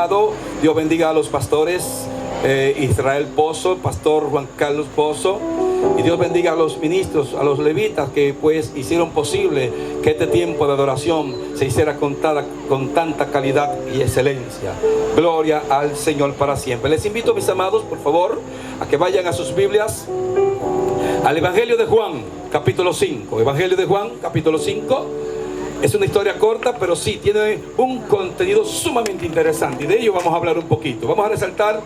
amado. Dios bendiga a los pastores Israel Pozo, pastor Juan Carlos Pozo. Y Dios bendiga a los ministros, a los levitas que pues hicieron posible que este tiempo de adoración se hiciera con tanta calidad y excelencia. Gloria al Señor para siempre. Les invito, mis amados, por favor, a que vayan a sus Biblias al Evangelio de Juan, capítulo 5. Evangelio de Juan, capítulo 5. Es una historia corta, pero sí tiene un contenido sumamente interesante. Y de ello vamos a hablar un poquito. Vamos a resaltar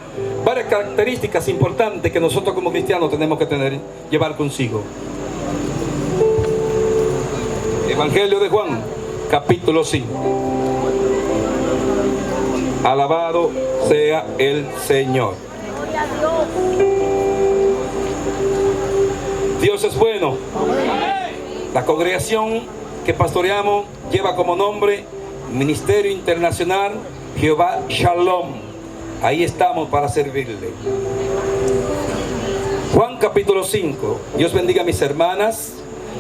varias características importantes que nosotros como cristianos tenemos que llevar consigo. Evangelio de Juan, capítulo 5. Alabado sea el Señor. Dios es bueno. La congregación que pastoreamos lleva como nombre Ministerio Internacional Jehová Shalom. Ahí estamos para servirle. Juan capítulo 5. Dios bendiga a mis hermanas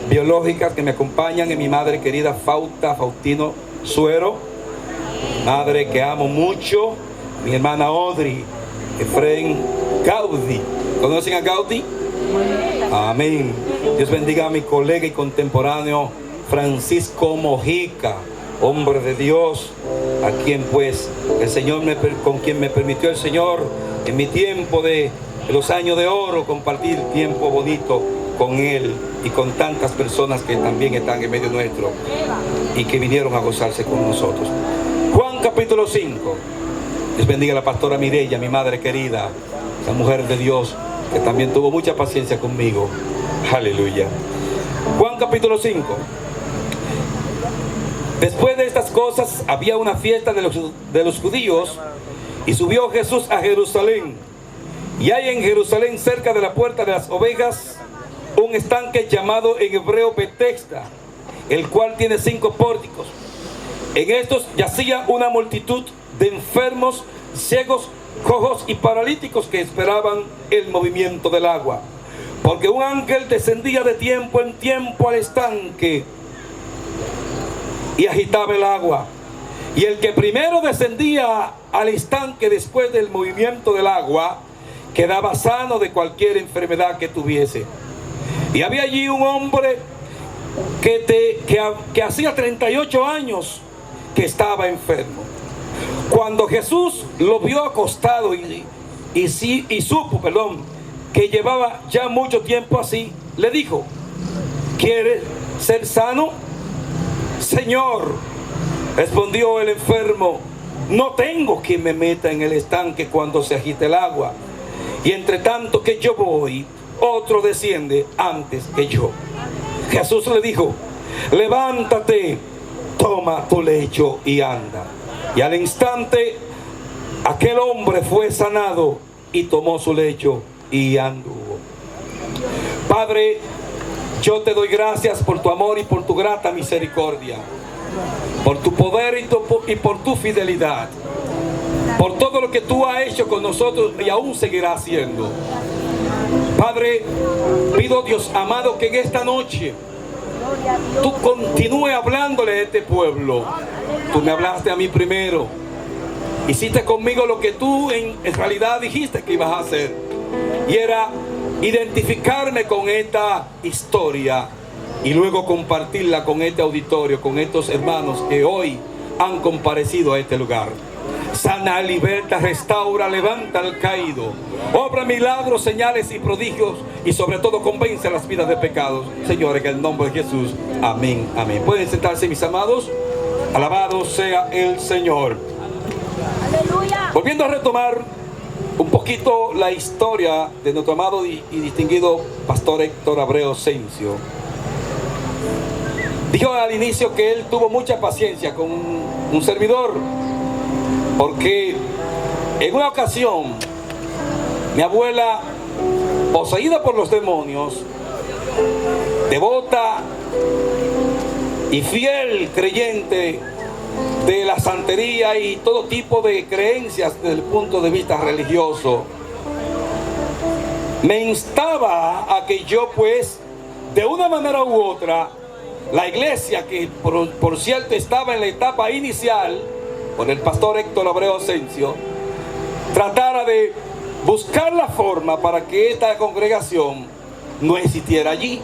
biológicas que me acompañan, y mi madre querida Faustino Suero, madre que amo mucho, mi hermana Audrey Efraín Gaudí. ¿Conocen a Gaudí? Amén. Dios bendiga a mi colega y contemporáneo Francisco Mojica, hombre de Dios, a quien pues el Señor con quien me permitió el Señor en mi tiempo de los años de oro compartir tiempo bonito con él y con tantas personas que también están en medio nuestro y que vinieron a gozarse con nosotros. Juan capítulo 5. Dios bendiga a la pastora Mireya, mi madre querida, esa mujer de Dios que también tuvo mucha paciencia conmigo. Aleluya. Juan capítulo 5. Después de estas cosas había una fiesta de los judíos, y subió Jesús a Jerusalén. Y hay en Jerusalén, cerca de la puerta de las ovejas, un estanque llamado en hebreo Betesda, el cual tiene 5 pórticos. En estos yacía una multitud de enfermos, ciegos, cojos y paralíticos que esperaban el movimiento del agua, porque un ángel descendía de tiempo en tiempo al estanque y agitaba el agua. Y el que primero descendía al estanque después del movimiento del agua quedaba sano de cualquier enfermedad que tuviese. Y había allí un hombre que hacía 38 años que estaba enfermo. Cuando Jesús lo vio acostado y supo que llevaba ya mucho tiempo así, le dijo: ¿quieres ser sano? Señor, respondió el enfermo, no tengo quien me meta en el estanque cuando se agite el agua, y entre tanto que yo voy, otro desciende antes que yo. Jesús le dijo: levántate, toma tu lecho y anda. Y al instante aquel hombre fue sanado y tomó su lecho y anduvo. Padre, yo te doy gracias por tu amor y por tu grata misericordia, por tu poder y por tu fidelidad, por todo lo que tú has hecho con nosotros y aún seguirás haciendo. Padre, pido, Dios amado, que en esta noche tú continúes hablándole a este pueblo. Tú me hablaste a mí primero, hiciste conmigo lo que tú en realidad dijiste que ibas a hacer, y era identificarme con esta historia y luego compartirla con este auditorio, con estos hermanos que hoy han comparecido a este lugar. Sana, liberta, restaura, levanta al caído, obra milagros, señales y prodigios, y sobre todo convence a las vidas de pecados. Señor, en el nombre de Jesús, amén, amén. Pueden sentarse, mis amados. Alabado sea el Señor. Aleluya. Volviendo a retomar un poquito la historia de nuestro amado y distinguido pastor Héctor Abreu Sencio. Dijo al inicio que él tuvo mucha paciencia con un servidor, porque en una ocasión mi abuela, poseída por los demonios, devota y fiel creyente de la santería y todo tipo de creencias desde el punto de vista religioso, me instaba a que yo pues de una manera u otra, la iglesia que por cierto estaba en la etapa inicial, por el pastor Héctor Abreu Asensio, tratara de buscar la forma para que esta congregación no existiera allí.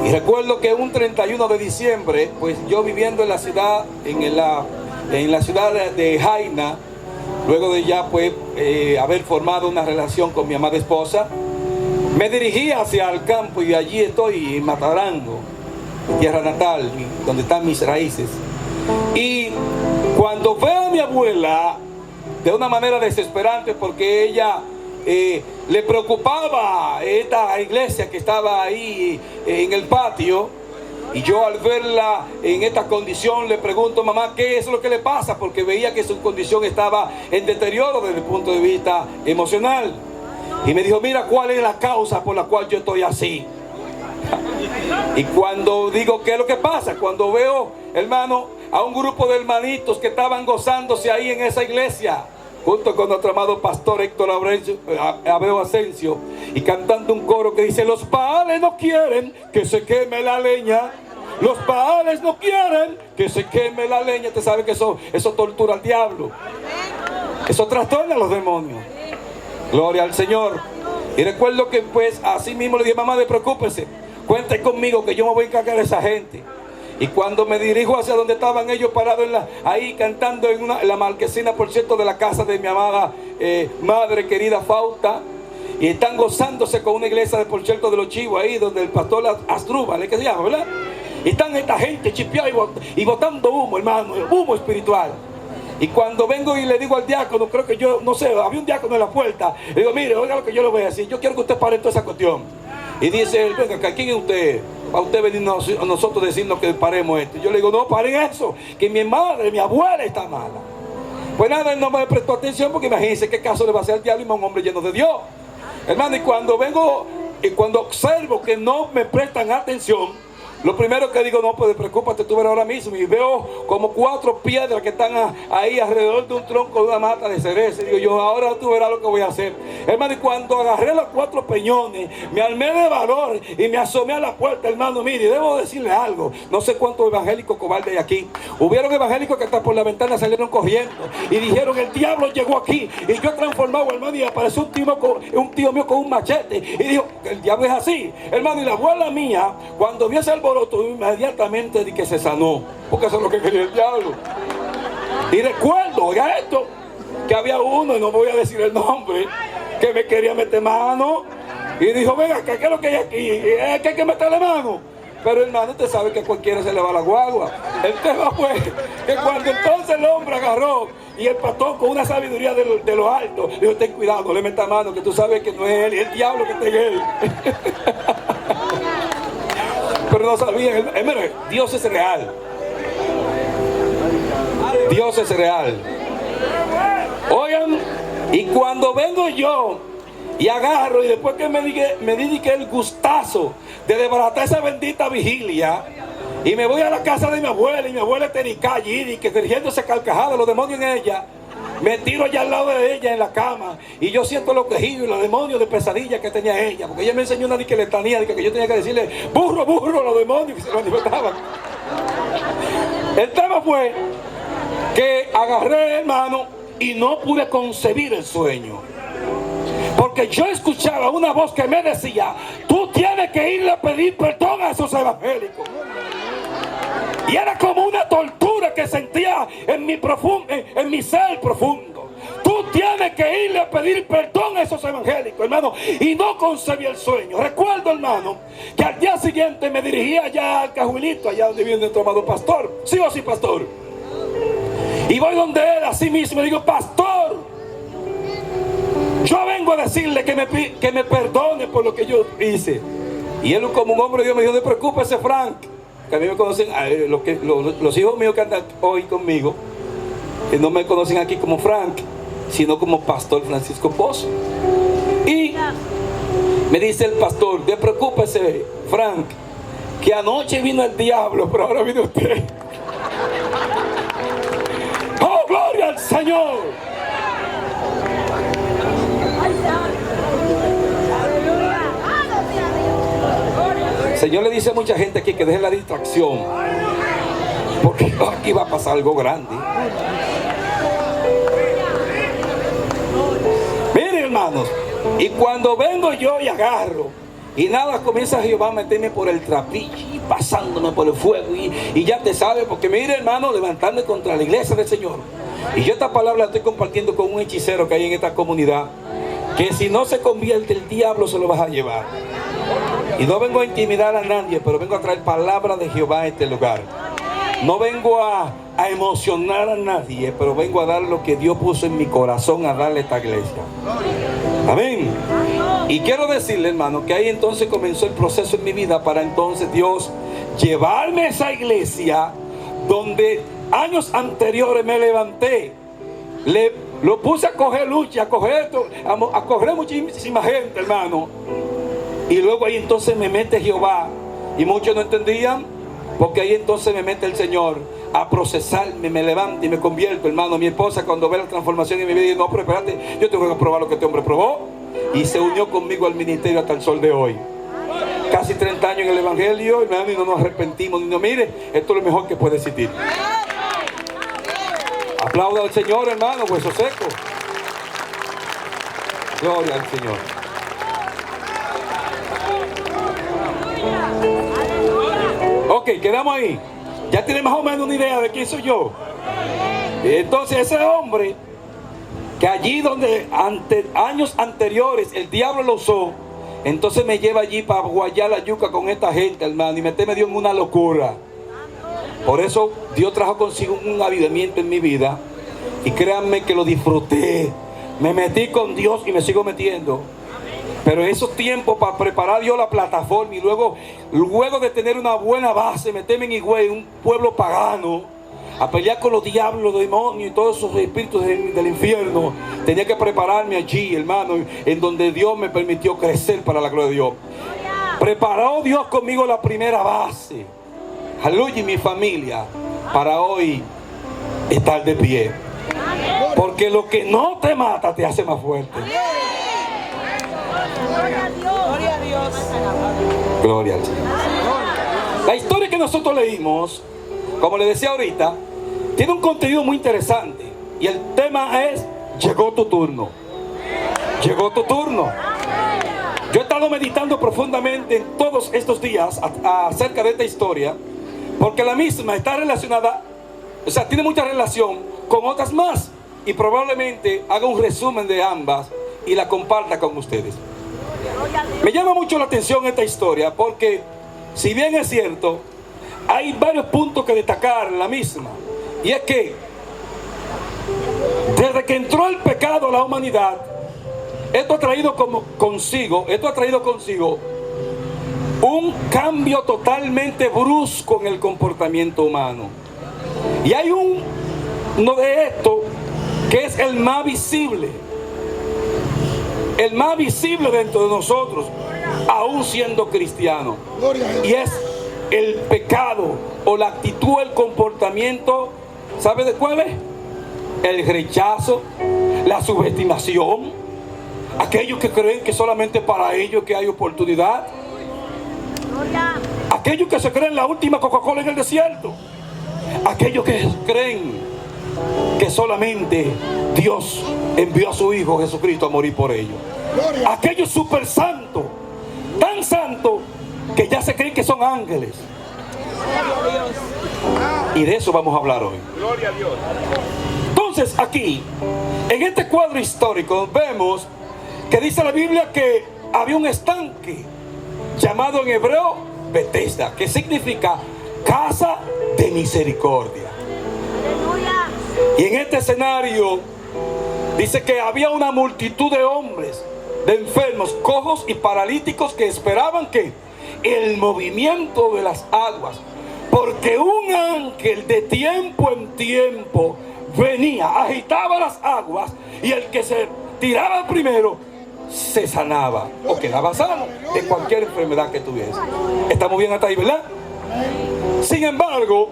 Y recuerdo que un 31 de diciembre, pues yo viviendo en la ciudad, en la ciudad de Jaina, luego de ya pues haber formado una relación con mi amada esposa, me dirigí hacia el campo y allí estoy en Matarango, mi tierra natal, donde están mis raíces. Y cuando veo a mi abuela, de una manera desesperante, porque ella le preocupaba esta iglesia que estaba ahí en el patio, y yo al verla en esta condición le pregunto: mamá, ¿qué es lo que le pasa? Porque veía que su condición estaba en deterioro desde el punto de vista emocional. Y me dijo: mira, ¿cuál es la causa por la cual yo estoy así? Y cuando digo ¿qué es lo que pasa? Cuando veo, hermano, a un grupo de hermanitos que estaban gozándose ahí en esa iglesia, junto con nuestro amado pastor Héctor Abreu Asensio, y cantando un coro que dice: los Baales no quieren que se queme la leña, los Baales no quieren que se queme la leña. Usted sabe que eso tortura al diablo, eso trastorna a los demonios. Gloria al Señor. Y recuerdo que pues así mismo le dije: mamá, no preocúpese, cuente conmigo que yo me voy a encargar de esa gente. Y cuando me dirijo hacia donde estaban ellos parados ahí cantando en la marquesina, por cierto, de la casa de mi amada madre querida Fausta, y están gozándose con una iglesia, por cierto, de los Chivos, ahí donde el pastor Asdrúbal, ¿qué se llama, verdad? Y están esta gente chipeada y botando humo, hermano, humo espiritual. Y cuando vengo y le digo al diácono, creo que yo, no sé, había un diácono en la puerta, le digo: mire, oiga lo que yo le voy a decir, yo quiero que usted pare toda esa cuestión. Y dice él: venga, ¿quién es usted? A usted venirnos a nosotros decirnos que paremos esto. Yo le digo: no, paren eso, que mi madre, mi abuela está mala. Pues nada, él no me prestó atención, porque imagínense qué caso le va a hacer al diablo y a un hombre lleno de Dios, hermano. Y cuando vengo y cuando observo que no me prestan atención, lo primero que digo: no, pues preocúpate, tú verás ahora mismo. Y veo como 4 piedras que están ahí alrededor de un tronco de una mata de cereza. Y digo yo: ahora tú verás lo que voy a hacer, hermano. Y cuando agarré los 4 peñones, me armé de valor y me asomé a la puerta, hermano. Mire, debo decirle algo, no sé cuántos evangélicos cobardes hay aquí. Hubieron evangélicos que hasta por la ventana salieron corriendo y dijeron: el diablo llegó aquí. Y yo transformado, hermano, y apareció un tío mío con un machete y dijo: el diablo es así, hermano. Y la abuela mía, cuando vio ese alboroto, inmediatamente de que se sanó, porque eso es lo que quería el diablo. Y recuerdo, oiga esto, que había uno, y no voy a decir el nombre, que me quería meter mano y dijo: venga, ¿qué es lo que hay aquí? Es que hay que meterle mano. Pero hermano, usted sabe que a cualquiera se le va la guagua. El tema fue que cuando entonces el hombre agarró, y el pastor, con una sabiduría de lo alto, dijo: ten cuidado, no le meta mano, que tú sabes que no es él, es el diablo que está en él. Pero no sabían, mire, Dios es real. Dios es real. Oigan, y cuando vengo yo y agarro, y después que me dediqué el gustazo de desbaratar esa bendita vigilia, y me voy a la casa de mi abuela, y mi abuela está en allí, y que dirigiéndose carcajada, los demonios en ella, me tiro allá al lado de ella en la cama, y yo siento los quejidos y los demonios de pesadilla que tenía ella, porque ella me enseñó una letanía, que yo tenía que decirle: burro, burro, los demonios que se manifestaban. El tema fue que agarré, hermano, y no pude concebir el sueño, porque yo escuchaba una voz que me decía: tú tienes que irle a pedir perdón a esos evangélicos. Y era como una tortura que sentía en mi ser profundo. Tú tienes que irle a pedir perdón a esos evangélicos, hermano. Y no concebí el sueño. Recuerdo, hermano, que al día siguiente me dirigía allá al Cajuelito, allá donde vive nuestro amado pastor. ¿Sí o sí, pastor? Y voy donde él, así mismo, y digo: pastor, yo vengo a decirle que me perdone por lo que yo hice. Y él, como un hombre de Dios, me dijo: no te preocupes, Frank, que a mí me conocen, los hijos míos que andan hoy conmigo, que no me conocen aquí como Frank, sino como Pastor Francisco Pozo. Y me dice el pastor: no preocúpese, Frank, que anoche vino el diablo, pero ahora vino usted. ¡Oh, gloria al Señor! El Señor le dice a mucha gente aquí que dejen la distracción, porque aquí va a pasar algo grande. Miren, hermanos, y cuando vengo yo y agarro, y nada, comienza Jehová a meterme por el trapillo y pasándome por el fuego, y ya te sabes, porque mire, hermano, levantarme contra la iglesia del Señor. Y yo esta palabra la estoy compartiendo con un hechicero que hay en esta comunidad, que si no se convierte el diablo se lo vas a llevar. Y no vengo a intimidar a nadie, pero vengo a traer palabra de Jehová a este lugar. No vengo a emocionar a nadie, pero vengo a dar lo que Dios puso en mi corazón a darle a esta iglesia. Amén. Y quiero decirle, hermano, que ahí entonces comenzó el proceso en mi vida para entonces Dios llevarme a esa iglesia donde años anteriores me levanté. Lo puse a coger lucha, a coger muchísima gente, hermano. Y luego ahí entonces me mete Jehová. Y muchos no entendían, porque ahí entonces me mete el Señor a procesarme, me levanto y me convierto, hermano. Mi esposa, cuando ve la transformación en mi vida, dice: no, pero espérate, yo tengo que probar lo que este hombre probó. Y se unió conmigo al ministerio hasta el sol de hoy. Casi 30 años en el evangelio, hermano, y no nos arrepentimos. Y no, mire, esto es lo mejor que puede existir. Aplauda al Señor, hermano, hueso seco. Gloria al Señor. Ok, quedamos ahí. Ya tiene más o menos una idea de quién soy yo. Entonces ese hombre, que allí donde años anteriores el diablo lo usó, entonces me lleva allí para guayar la yuca con esta gente, hermano, y me dio en una locura. Por eso Dios trajo consigo un avivamiento en mi vida, y créanme que lo disfruté. Me metí con Dios y me sigo metiendo. Pero en esos tiempos, para preparar Dios la plataforma, y luego de tener una buena base, meterme en Higüey, un pueblo pagano, a pelear con los diablos, los demonios y todos esos espíritus del infierno, tenía que prepararme allí, hermano, en donde Dios me permitió crecer para la gloria de Dios. Preparó Dios conmigo la primera base, aleluya, y mi familia, para hoy estar de pie. Porque lo que no te mata te hace más fuerte. Gloria a Dios. Gloria a Dios. Gloria al Señor. La historia que nosotros leímos, como le decía ahorita, tiene un contenido muy interesante. Y el tema es: llegó tu turno. Llegó tu turno. Yo he estado meditando profundamente en todos estos días acerca de esta historia, porque la misma está relacionada, o sea, tiene mucha relación con otras más. Y probablemente haga un resumen de ambas y la comparta con ustedes. Me llama mucho la atención esta historia, porque si bien es cierto, hay varios puntos que destacar en la misma. Y es que desde que entró el pecado a la humanidad, esto ha traído consigo un cambio totalmente brusco en el comportamiento humano. Y hay uno de estos que es el más visible dentro de nosotros, aún siendo cristianos, y es el pecado o la actitud, el comportamiento. ¿Sabe de cuál es? El rechazo, la subestimación, aquellos que creen que solamente para ellos que hay oportunidad, aquellos que se creen la última Coca-Cola en el desierto, aquellos que creen que solamente Dios envió a su Hijo Jesucristo a morir por ellos, aquellos super santos, tan santos que ya se creen que son ángeles. Y de eso vamos a hablar hoy. Gloria a Dios. Entonces aquí, en este cuadro histórico, vemos que dice la Biblia que había un estanque llamado en hebreo Betesda, que significa casa de misericordia. Y en este escenario dice que había una multitud de hombres, de enfermos, cojos y paralíticos que esperaban que el movimiento de las aguas, porque un ángel de tiempo en tiempo venía, agitaba las aguas, y el que se tiraba primero se sanaba o quedaba sano de cualquier enfermedad que tuviese. Estamos bien hasta ahí, ¿verdad? Sin embargo,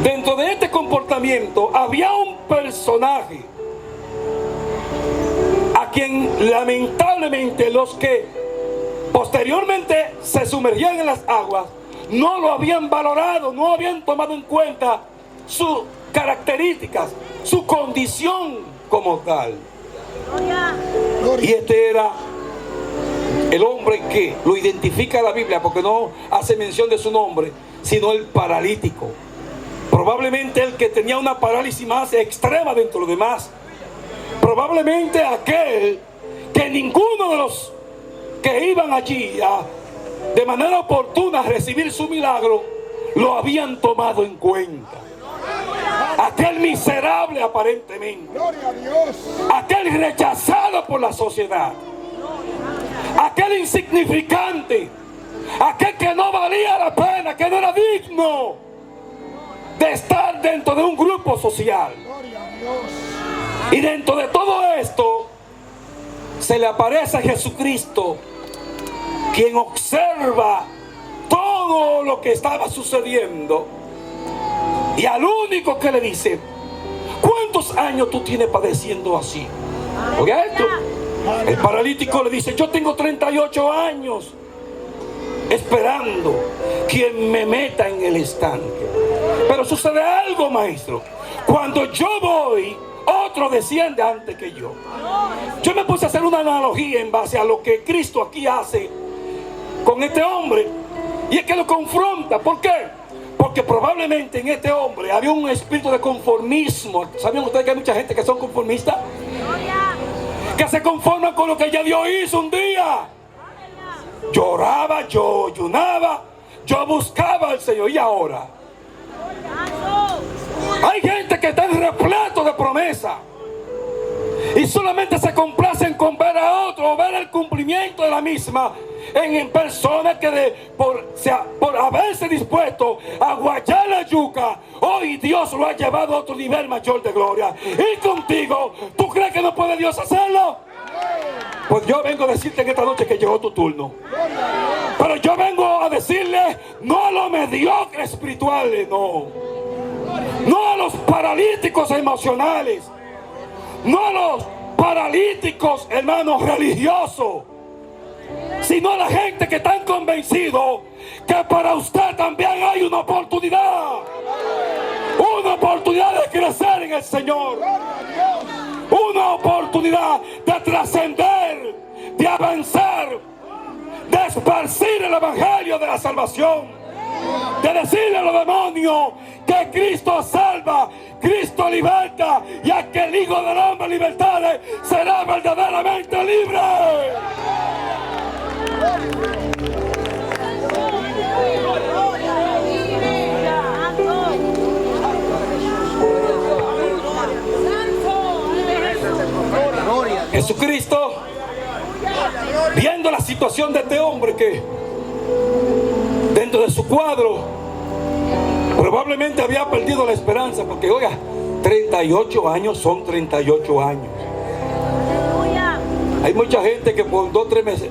dentro de este comportamiento había un personaje a quien lamentablemente los que posteriormente se sumergían en las aguas no lo habían valorado, no habían tomado en cuenta sus características, su condición como tal. Y este era el hombre que lo identifica la Biblia, porque no hace mención de su nombre, sino el paralítico. Probablemente el que tenía una parálisis más extrema dentro de los demás. Probablemente aquel que ninguno de los que iban allí de manera oportuna a recibir su milagro lo habían tomado en cuenta. Aquel miserable aparentemente, aquel rechazado por la sociedad, aquel insignificante, aquel que no valía la pena, que no era digno de estar dentro de un grupo social. Y dentro de todo esto se le aparece a Jesucristo, quien observa todo lo que estaba sucediendo, y al único que le dice: ¿cuántos años tú tienes padeciendo así? Oiga esto. El paralítico le dice: yo tengo 38 años esperando quien me meta en el estanque. Pero sucede algo, maestro. Cuando yo voy, otro desciende antes que yo. Yo me puse a hacer una analogía en base a lo que Cristo aquí hace con este hombre, y es que lo confronta. ¿Por qué? Porque probablemente en este hombre había un espíritu de conformismo. ¿Sabían ustedes que hay mucha gente que son conformistas? Que se conforman con lo que ya Dios hizo un día. Lloraba, yo ayunaba, yo buscaba al Señor, y ahora hay gente que está en repleto de promesa y solamente se complacen con ver a otro o ver el cumplimiento de la misma en personas que por haberse dispuesto a guayar la yuca, hoy Dios lo ha llevado a otro nivel mayor de gloria. Y contigo, ¿tú crees que no puede Dios hacerlo? Pues yo vengo a decirte en esta noche que llegó tu turno. Pero yo vengo a decirle no a los mediocres espirituales, no a los paralíticos emocionales, no a los paralíticos, hermanos, religiosos, sino a la gente que están convencidos que para usted también hay una oportunidad de crecer en el Señor, una oportunidad de trascender, de avanzar, de esparcir el evangelio de la salvación, de decirle a los demonios que Cristo salva, Cristo liberta, y a que el Hijo del Hombre libertare será verdaderamente libre. Jesucristo, viendo la situación de este hombre que dentro de su cuadro probablemente había perdido la esperanza, porque oiga, 38 años son 38 años. Hay mucha gente que por 2 o 3 meses